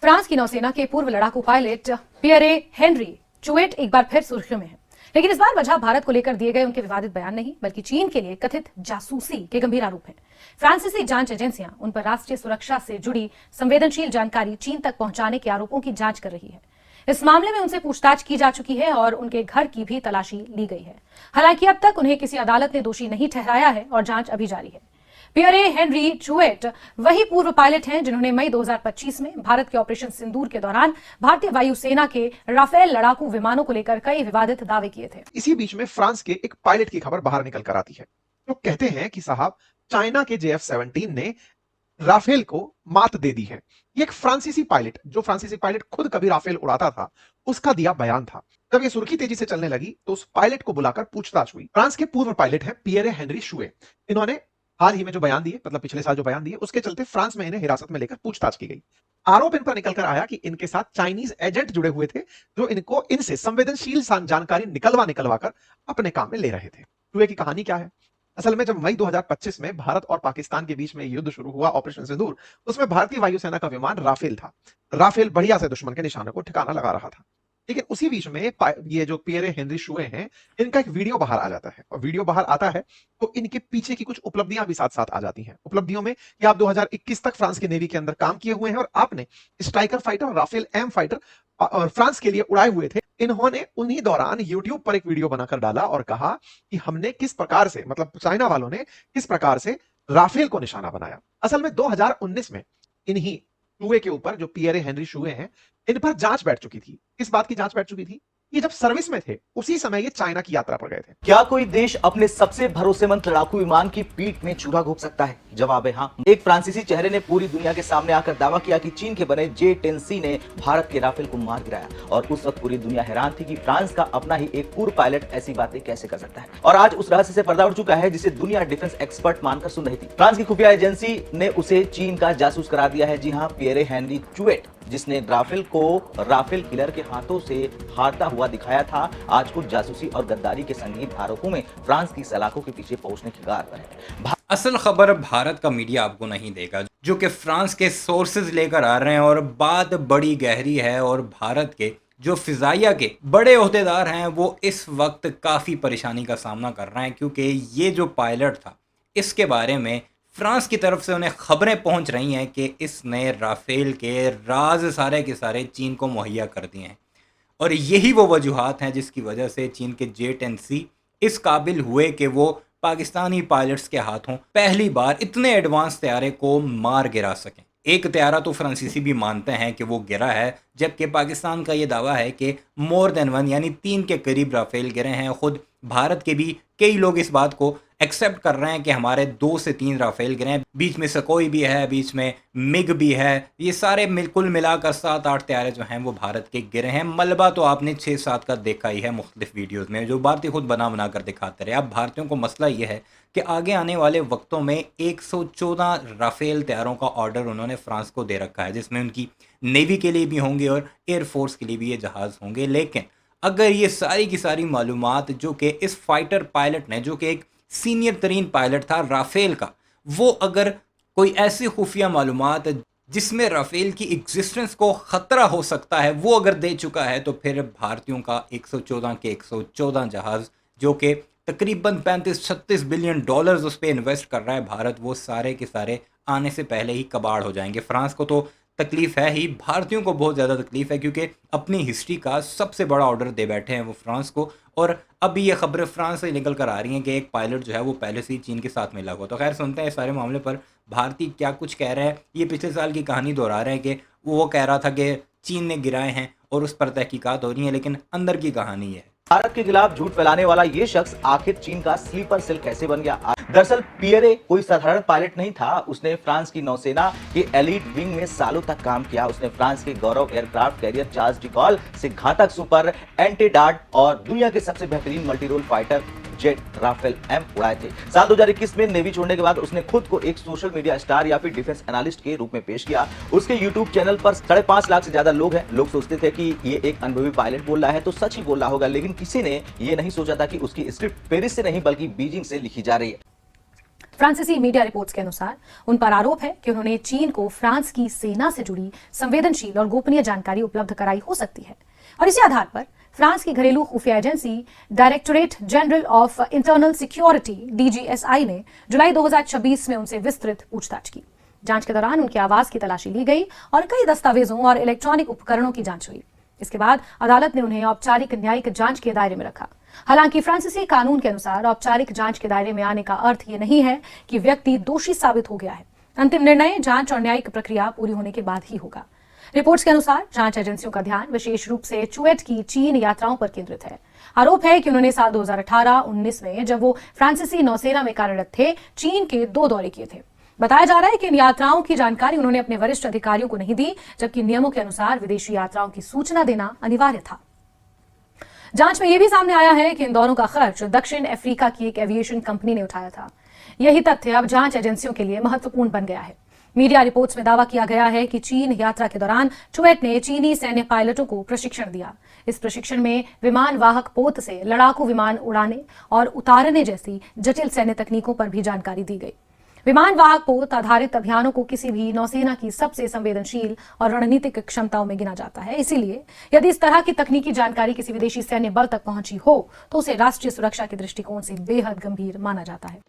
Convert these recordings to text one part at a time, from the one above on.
France की नौसेना के पूर्व लड़ाकू पायलट पियरे हेनरी चुएट एक बार फिर सुर्खियों में हैं। लेकिन इस बार वजह भारत को लेकर दिए गए उनके विवादित बयान नहीं, बल्कि चीन के लिए कथित जासूसी के गंभीर आरोप हैं। फ्रांसीसी जांच एजेंसियां उन पर राष्ट्रीय सुरक्षा से जुड़ी संवेदनशील जानकारी चीन तक पहुंचाने के आरोपों की जांच कर रही है। इस मामले में उनसे पूछताछ की जा चुकी है और उनके घर की भी तलाशी ली गई है। हालांकि अब तक उन्हें किसी अदालत ने दोषी नहीं ठहराया है और जांच अभी जारी है। पियरे हेनरी चुएट वही पूर्व पायलट हैं जिन्होंने मई 2025 में भारत के ऑपरेशन सिंदूर के दौरान भारतीय वायुसेना के राफेल लड़ाकू विमानों को लेकर कई विवादित दावे किए थे। इसी बीच में फ्रांस के एक पायलट की खबर बाहर निकल कर आती है। तो कहते हैं कि साहब, चाइना के JF-17 ने राफेल को मात दे दी है। ये एक फ्रांसीसी पायलट, जो फ्रांसीसी पायलट खुद कभी राफेल उड़ाता था, उसका दिया बयान था। जब ये सुर्खी तेजी से चलने लगी तो उस पायलट को बुलाकर पूछताछ हुई। फ्रांस के पूर्व पायलट हैं पियरे हेनरी शुए। इन्होंने हाल ही में जो बयान दिए, मतलब पिछले साल जो बयान दिए, उसके चलते फ्रांस में इन्हें हिरासत में लेकर पूछताछ की गई। आरोप इन पर निकलकर आया कि इनके साथ चाइनीज एजेंट जुड़े हुए थे, जो इनसे संवेदनशील जानकारी निकलवा कर अपने काम में ले रहे थे। शुए की कहानी क्या है? असल में जब मई 2025 में भारत और पाकिस्तान के बीच में युद्ध शुरू हुआ, ऑपरेशन सिंदूर, उसमें भारतीय वायुसेना का विमान राफेल था। राफेल बढ़िया से दुश्मन के निशाने को ठिकाना लगा रहा था। लेकिन उसी बीच में ये जो पियरे हेनरी शुए हैं, इनका एक वीडियो बाहर आ जाता है, और वीडियो बाहर आता है तो इनके पीछे की कुछ उपलब्धियां भी साथ साथ आ जाती हैं। उपलब्धियों में कि आप 2021 तक फ्रांस की नेवी के अंदर काम किए हुए हैं और आपने striker fighter, Rafale M fighter और फ्रांस के लिए उड़ाए हुए थे। इन्होंने उन्हीं दौरान यूट्यूब पर एक वीडियो बनाकर डाला और कहा कि हमने किस प्रकार से, मतलब चाइना वालों ने किस प्रकार से राफेल को निशाना बनाया। असल में 2019 में इन्हीं शुए के ऊपर, जो पियरे हेनरी शुए हैं, इन पर जांच बैठ चुकी थी। किस बात की जांच बैठ चुकी थी? ये जब सर्विस में थे उसी समय ये चाइना की यात्रा पर गए थे। क्या कोई देश अपने सबसे भरोसेमंद लड़ाकू विमान की पीठ में चूल्हा घोंप सकता है? जवाब है हाँ। एक फ्रांसीसी चेहरे ने पूरी दुनिया के सामने आकर दावा किया कि चीन के बने J-10C ने भारत के राफेल को मार गिराया, और उस वक्त पूरी दुनिया हैरान थी कि फ्रांस का अपना ही एक पूर्व पायलट ऐसी बातें कैसे कर सकता है। और आज उस रहस्य से पर्दा उठ चुका है जिसे दुनिया डिफेंस एक्सपर्ट मानकर सुन रही थी। फ्रांस की खुफिया एजेंसी ने उसे चीन का जासूस करार दिया है। जी हाँ, पियरे हेनरी चुएट, जिसने राफेल को राफेल किलर के हाथों से हारता हुआ दिखाया था, आज कुछ जासूसी और गद्दारी के संगीन आरोपों में फ्रांस की सलाखों के पीछे पहुंचने की कगार पर है। असल खबर भारत का मीडिया आपको नहीं देगा, जो कि फ्रांस के सोर्सेज लेकर आ रहे हैं, और बात बड़ी गहरी है। और भारत के जो फिजाइया के बड़े ओहदेदार हैं वो इस वक्त काफ़ी परेशानी का सामना कर रहे हैं, क्योंकि ये जो पायलट था, इसके बारे में फ्रांस की तरफ से उन्हें खबरें पहुंच रही हैं कि इसने राफेल के राज सारे के सारे चीन को मुहैया कर दिए हैं। और यही वो वजूहात हैं जिसकी वजह से चीन के J-10C इस काबिल हुए कि वो पाकिस्तानी पायलट्स के हाथों पहली बार इतने एडवांस तैयारे को मार गिरा सकें। एक तैयारा तो फ्रांसीसी भी मानते हैं कि वो गिरा है, जबकि पाकिस्तान का ये दावा है कि मोर देन वन यानी 3 के करीब राफेल गिरे हैं। खुद भारत के भी कई लोग इस बात को एक्सेप्ट कर रहे हैं कि हमारे 2 से 3 राफेल गिरे हैं। बीच में सकोई भी है, बीच में मिग भी है। ये सारे कुल मिलाकर 7-8 तैयारे जो हैं वो भारत के गिरे हैं। मलबा तो आपने 6-7 का देखा ही है मुख्तलिफ वीडियोज़ में, जो भारतीय खुद बना कर दिखाते रहे। अब भारतीयों को मसला ये है कि आगे आने वाले वक्तों में 114 राफेल तैयारों का ऑर्डर उन्होंने फ्रांस को दे रखा है, जिसमें उनकी नेवी के लिए भी होंगे और एयरफोर्स के लिए भी ये जहाज़ होंगे। लेकिन अगर ये सारी की सारी मालूमात जो कि इस फाइटर पायलट ने, जो कि एक सीनियर तरीन पायलट था राफेल का, वो अगर कोई ऐसी खुफिया मालूमात जिसमें राफेल की एग्जिस्टेंस को ख़तरा हो सकता है वो अगर दे चुका है, तो फिर भारतीयों का 114 के 114 जहाज़, जो कि तकरीबन 35-36 बिलियन डॉलर्स उस पर इन्वेस्ट कर रहा है भारत, वो सारे के सारे आने से पहले ही कबाड़ हो जाएंगे। फ्रांस को तो तकलीफ़ है ही, भारतीयों को बहुत ज़्यादा तकलीफ़ है, क्योंकि अपनी हिस्ट्री का सबसे बड़ा ऑर्डर दे बैठे हैं वो फ्रांस को। और अभी ये खबरें फ्रांस से निकल कर आ रही हैं कि एक पायलट जो है वो पहले से ही चीन के साथ मिला हुआ। तो खैर, सुनते हैं इस सारे मामले पर भारतीय क्या कुछ कह रहे हैं। ये पिछले साल की कहानी दोहरा रहे हैं कि वो कह रहा था कि चीन ने गिराए हैं और उस पर तहकीकात हो रही हैं, लेकिन अंदर की कहानी है। भारत के खिलाफ झूठ फैलाने वाला ये शख्स आखिर चीन का स्लीपर सेल कैसे बन गया? दरअसल पियरे कोई साधारण पायलट नहीं था। उसने फ्रांस की नौसेना के एलीट विंग में सालों तक काम किया। उसने फ्रांस के गौरव aircraft carrier Charles de Gaulle से घातक सुपर एंटी-डार्ट और दुनिया के सबसे बेहतरीन multi role fighter jet Rafale M उड़ाए थे। साल 2021 में नेवी छोड़ने के बाद उसने खुद को एक सोशल मीडिया स्टार या फिर डिफेंस एनालिस्ट के रूप में पेश किया। उसके यूट्यूब चैनल पर 5.5 लाख से ज्यादा लोग हैं। लोग सोचते थे कि ये एक अनुभवी पायलट बोल रहा है तो सच ही बोल रहा होगा, लेकिन किसी ने ये नहीं सोचा था कि उसकी स्क्रिप्ट पेरिस से नहीं बल्कि बीजिंग से लिखी जा रही है। फ्रांसीसी मीडिया रिपोर्ट्स के अनुसार उन पर आरोप है कि उन्होंने चीन को फ्रांस की सेना से जुड़ी संवेदनशील और गोपनीय जानकारी उपलब्ध कराई हो सकती है और इसी आधार पर फ्रांस की घरेलू खुफिया agency directorate general of internal security DGSI ने जुलाई 2026 में उनसे विस्तृत पूछताछ की। जांच के दौरान उनके आवास की तलाशी ली गई और कई दस्तावेजों और इलेक्ट्रॉनिक उपकरणों की जांच हुई। इसके बाद अदालत ने उन्हें औपचारिक न्यायिक जांच के दायरे में रखा। हालांकि फ्रांसीसी कानून के अनुसार औपचारिक जांच के दायरे में आने का अर्थ ये नहीं है कि व्यक्ति दोषी साबित हो गया है। अंतिम निर्णय जांच और न्यायिक प्रक्रिया पूरी होने के बाद ही होगा। रिपोर्ट्स के अनुसार जांच एजेंसियों का ध्यान विशेष रूप से चुएट की चीन यात्राओं पर केंद्रित है। आरोप है कि उन्होंने साल 2018-19 में जब वो फ्रांसीसी नौसेना में कार्यरत थे, चीन के 2 दौरे किए थे। बताया जा रहा है कि इन यात्राओं की जानकारी उन्होंने अपने वरिष्ठ अधिकारियों को नहीं दी, जबकि नियमों के अनुसार विदेशी यात्राओं की सूचना देना अनिवार्य था। जांच में यह भी सामने आया है कि इन दौरों का खर्च दक्षिण अफ्रीका की एक एविएशन कंपनी ने उठाया था। यही तथ्य अब जांच एजेंसियों के लिए महत्वपूर्ण बन गया है। मीडिया रिपोर्ट्स में दावा किया गया है कि चीन यात्रा के दौरान चुएट ने चीनी सैन्य पायलटों को प्रशिक्षण दिया। इस प्रशिक्षण में विमान वाहक पोत से लड़ाकू विमान उड़ाने और उतारने जैसी जटिल सैन्य तकनीकों पर भी जानकारी दी गई। विमान वाहक पोत आधारित अभियानों को किसी भी नौसेना की सबसे संवेदनशील और रणनीतिक क्षमताओं में गिना जाता है। इसीलिए यदि इस तरह की तकनीकी जानकारी किसी विदेशी सैन्य बल तक पहुंची हो तो उसे राष्ट्रीय सुरक्षा के दृष्टिकोण से बेहद गंभीर माना जाता है।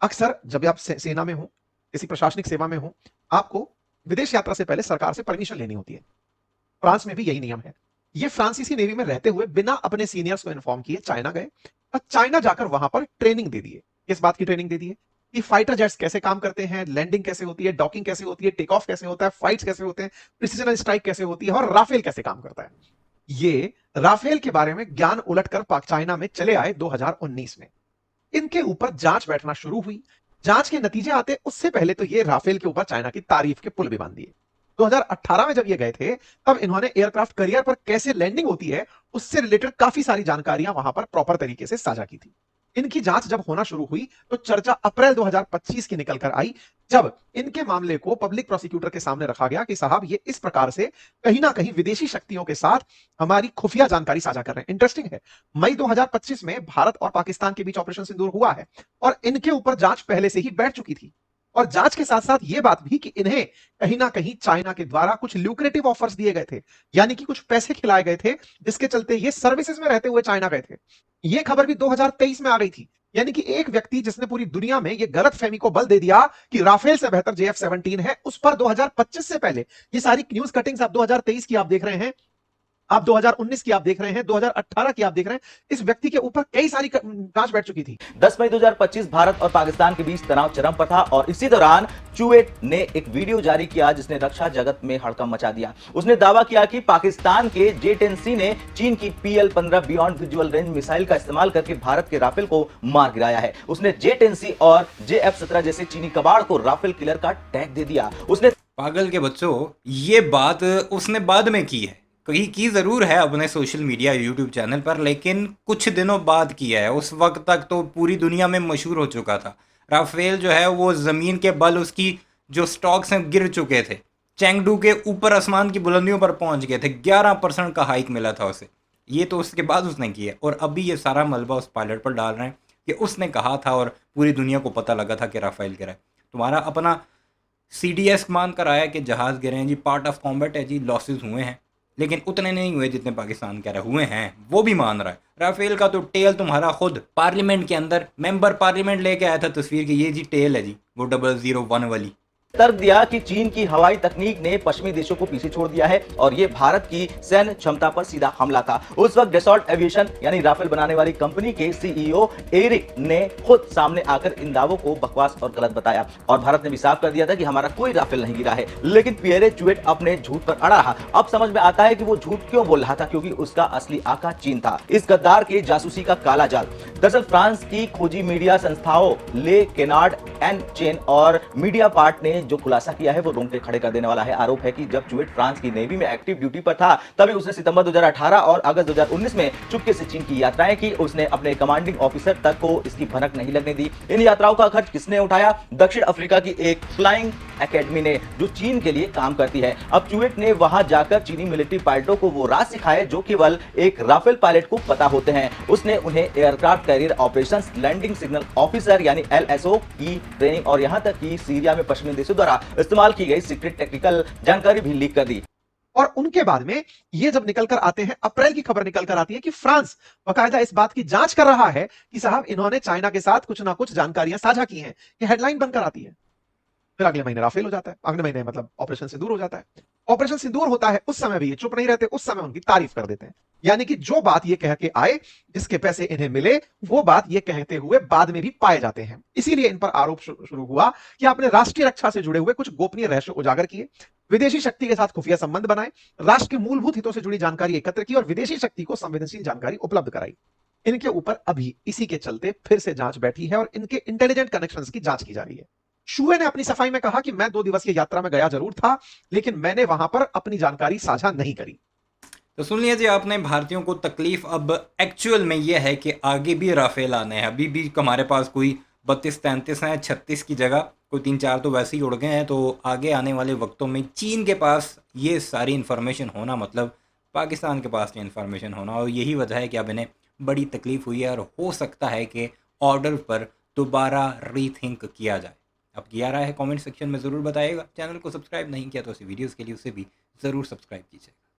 अक्सर जब आप सेना में हो, किसी प्रशासनिक सेवा में हो, आपको विदेश यात्रा से पहले सरकार से परमिशन लेनी होती है। फ्रांस में भी यही नियम है। ये फ्रांसीसी नेवी में रहते हुए बिना अपने सीनियर्स को इन्फॉर्म किए चाइना गए और चाइना जाकर वहां पर ट्रेनिंग दे दिए। किस बात की ट्रेनिंग दे दी है कि फाइटर जेट्स कैसे काम करते हैं, लैंडिंग कैसे होती है, डॉकिंग कैसे होती है, टेक ऑफ कैसे होता है, फाइट्स कैसे होते हैं, प्रिसिजन स्ट्राइक कैसे होती है और राफेल कैसे काम करता है। ये राफेल के बारे में ज्ञान उलटकर पाक चाइना में चले आए 2019 में। इनके ऊपर जांच बैठना शुरू हुई। जांच के नतीजे आते उससे पहले तो ये राफेल के ऊपर चाइना की तारीफ के पुल भी बांध दिए। 2018 में जब ये गए थे तब इन्होंने एयरक्राफ्ट करियर पर कैसे लैंडिंग होती है उससे रिलेटेड काफी सारी जानकारियां वहां पर प्रॉपर तरीके से साझा की थी। इनकी जांच जब होना शुरू हुई तो चर्चा अप्रैल 2025 की निकलकर आई, जब इनके मामले को पब्लिक प्रोसिक्यूटर के सामने रखा गया कि साहब ये इस प्रकार से कहीं ना कहीं विदेशी शक्तियों के साथ हमारी खुफिया जानकारी साझा कर रहे हैं। इंटरेस्टिंग है, मई 2025 में भारत और पाकिस्तान के बीच ऑपरेशन सिंदूर हुआ है और इनके ऊपर जांच पहले से ही बैठ चुकी थी। और जांच के साथ साथ यह बात भी कि इन्हें कहीं ना कहीं चाइना के द्वारा कुछ ल्यूक्रेटिव ऑफर्स दिए गए थे, यानी कि कुछ पैसे खिलाए गए थे जिसके चलते ये सर्विसेज में रहते हुए चाइना गए थे। यह खबर भी 2023 में आ गई थी। यानी कि एक व्यक्ति जिसने पूरी दुनिया में यह गलतफहमी को बल दे दिया कि राफेल से बेहतर JF-17 है, उस पर 2025 से पहले ये सारी न्यूज कटिंग्स आप 2023 की आप देख रहे हैं, आप 2019 की आप देख रहे हैं, 2018 की आप देख रहे हैं, इस व्यक्ति के ऊपर कई सारी जांच बैठ चुकी थी। 10 मई 2025 भारत और पाकिस्तान के बीच तनाव चरम पर था और इसी दौरान चुएट ने एक वीडियो जारी किया जिसने रक्षा जगत में हड़कंप मचा दिया। उसने दावा किया कि पाकिस्तान के J-10C ने चीन की PL-15 beyond visual range missile का इस्तेमाल करके भारत के राफेल को मार गिराया है। उसने J-10C और JF-17 जैसे चीनी कबाड़ को राफेल किलर का टैग दे दिया। उसने पागल के बच्चों, ये बात उसने बाद में की है, की जरूर है अपने सोशल मीडिया यूट्यूब चैनल पर, लेकिन कुछ दिनों बाद किया है। उस वक्त तक तो पूरी दुनिया में मशहूर हो चुका था। राफेल जो है वो ज़मीन के बल उसकी जो स्टॉक्स हैं गिर चुके थे, चेंगडू के ऊपर आसमान की बुलंदियों पर पहुंच गए थे, 11% का हाइक मिला था उसे। ये तो उसके बाद उसने किया और अभी ये सारा मलबा उस पायलट पर डाल रहे हैं कि उसने कहा था और पूरी दुनिया को पता लगा था कि राफेल गिरा है। तुम्हारा अपना CDS मान कर आया कि जहाज़ गिरे हैं जी, पार्ट ऑफ कॉम्बैट है जी, लॉसेज हुए हैं, लेकिन उतने नहीं हुए जितने पाकिस्तान कह रहे हुए हैं, वो भी मान रहा है। राफेल का तो टेल तुम्हारा खुद पार्लियामेंट के अंदर मेंबर पार्लियामेंट लेके आया था तस्वीर की, ये जी टेल है जी, वो 001 वाली। तर्क दिया कि चीन की हवाई तकनीक ने पश्चिमी देशों को पीछे छोड़ दिया है और ये भारत की सैन्य क्षमता पर सीधा हमला था। उस वक्त डसॉल्ट एविएशन यानी राफेल बनाने वाली कंपनी के CEO एरिक ने खुद सामने आकर इन दावों को बकवास और गलत बताया और भारत ने भी साफ कर दिया था कि हमारा कोई राफेल नहीं गिरा है। लेकिन पियरे चुएट अपने झूठ पर अड़ा रहा। अब समझ में आता है कि वो झूठ क्यों बोल रहा था, क्योंकि उसका असली आका चीन था। इस गद्दार के जासूसी का काला जाल दरअसल फ्रांस की खोजी मीडिया संस्थाओं ले केनार्ड एंड चेन और मीडिया पार्ट ने ने जो खुलासा किया है वो रोंगटे खड़े कर देने वाला है। आरोप है कि जब चुवेट फ्रांस की नेवी में एक्टिव ड्यूटी पर था तभी उसने सितंबर 2018 और अगस्त 2019 में चुपके से चीन की यात्राएं की। उसने अपने कमांडिंग ऑफिसर तक को इसकी भनक नहीं लगने दी। इन यात्राओं का खर्च किसने उठाया? दक्षिण अफ्रीका की एक फ्लाइंग एकेडमी ने, जो चीन के लिए काम करती है। अब चुवेट ने वहां जाकर चीनी मिलिट्री पायलटों को वो राज सिखाए जो केवल एक राफेल पायलट को पता होते हैं। उसने उन्हें aircraft carrier operations landing signal officer यानी LSO की ट्रेनिंग और यहां तक कि सीरिया में पश्चिमी देशों द्वारा इस्तेमाल की गई सीक्रेट टेक्निकल जानकारी भी लीक कर दी। और उनके बाद में ये जब निकल कर आते हैं, अप्रैल की खबर निकल कर आती है कि फ्रांस बाकायदा इस बात की जांच कर रहा है कि साहब इन्होंने चाइना के साथ कुछ ना कुछ जानकारियां साझा की हैं। ये हेडलाइन बनकर आती है। फिर अगले महीने राफेल हो जाता है, अगले महीने मतलब ऑपरेशन सिंदूर हो जाता है। ऑपरेशन सिंदूर होता है, उस समय भी ये चुप नहीं रहते, उस समय उनकी तारीफ कर देते हैं। यानी कि जो बात ये कह के आए, जिसके पैसे इन्हें मिले, वो बात ये कहते हुए बाद में भी पाए जाते हैं। इसीलिए इन पर आरोप शुरू हुआ कि आपने राष्ट्रीय रक्षा से जुड़े हुए कुछ गोपनीय रहस्य उजागर किए, विदेशी शक्ति के साथ खुफिया संबंध बनाए, राष्ट्र के मूलभूत हितों से जुड़ी जानकारी एकत्र की और विदेशी शक्ति को संवेदनशील जानकारी उपलब्ध कराई। इनके ऊपर अभी इसी के चलते फिर से जांच बैठी है और इनके इंटेलिजेंट कनेक्शंस की जांच की जा रही है। शुए ने अपनी सफाई में कहा कि मैं 2 दिवसीय यात्रा में गया जरूर था, लेकिन मैंने वहां पर अपनी जानकारी साझा नहीं करी। तो सुन लीजिए आपने, भारतीयों को तकलीफ अब एक्चुअल में यह है कि आगे भी राफेल आने हैं। अभी भी हमारे पास कोई 32-33 हैं, 36 की जगह कोई 3-4 तो वैसे ही उड़ गए हैं। तो आगे आने वाले वक्तों में चीन के पास ये सारी इन्फॉर्मेशन होना मतलब पाकिस्तान के पास ये इन्फॉर्मेशन होना, और यही वजह है कि अब इन्हें बड़ी तकलीफ हुई है और हो सकता है कि ऑर्डर पर दोबारा रीथिंक किया जाए। अब क्या राय है कमेंट सेक्शन में ज़रूर बताइएगा। चैनल को सब्सक्राइब नहीं किया तो ऐसी वीडियोज़ के लिए उसे भी ज़रूर सब्सक्राइब कीजिएगा।